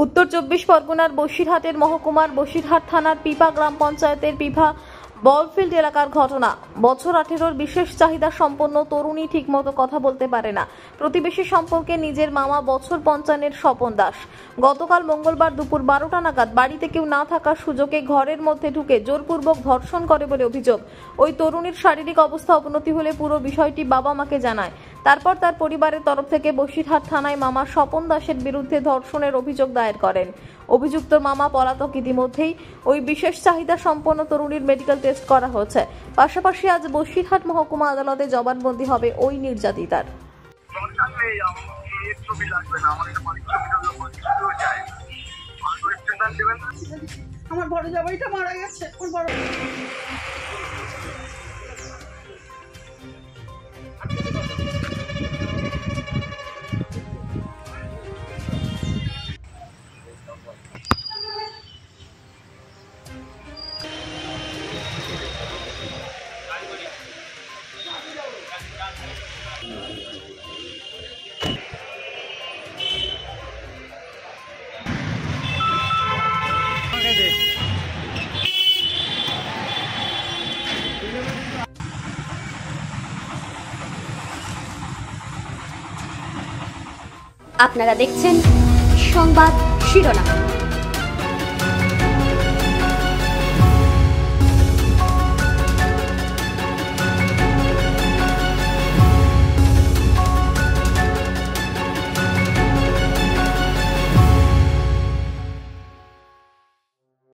উত্তর 24 পরগনার বসিরহাটের মহকুমার বসিরহাট থানার পিপা গ্রাম পঞ্চায়েতের পিপা বলফিল্ড এলাকার ঘটনা। বছর 18-র বিশেষ চাহিদা সম্পন্ন তরুণী ঠিকমতো কথা বলতে পারে না। প্রতিবেশী সম্পর্কে নিজের মামা বছর 55-এর স্বপন দাস গতকাল মঙ্গলবার দুপুর 12টা নাগাদ বাড়িতে কেউ না থাকার সুযোগে ঘরের মধ্যে ঢুকে জোরপূর্বক ধর্ষণ করে বলে অভিযোগ। ওই তরুণীর শারীরিক অবস্থা অবনতি হলে পুরো বিষয়টি বাবা মাকে জানায়। তারপর তার পরিবারের তরফ থেকে বসিরহাট থানায় মামা স্বপন দাসের বিরুদ্ধে ধর্ষণের অভিযোগ দায়ের করেন। অভিযুক্ত মামা পলাতক। ইতিমধ্যেই ওই বিশেষ চাহিদা সম্পন্ন তরুণীর মেডিকেল টেস্ট করা হচ্ছে। পাশাপাশি আজ বসিরহাট মহকুমা আদালতে জবানবন্দি হবে ওই নির্যাতিতার। আমার বড় জামাইটা মারা গেছে। আপনারা দেখছেন সংবাদ শিরোনাম।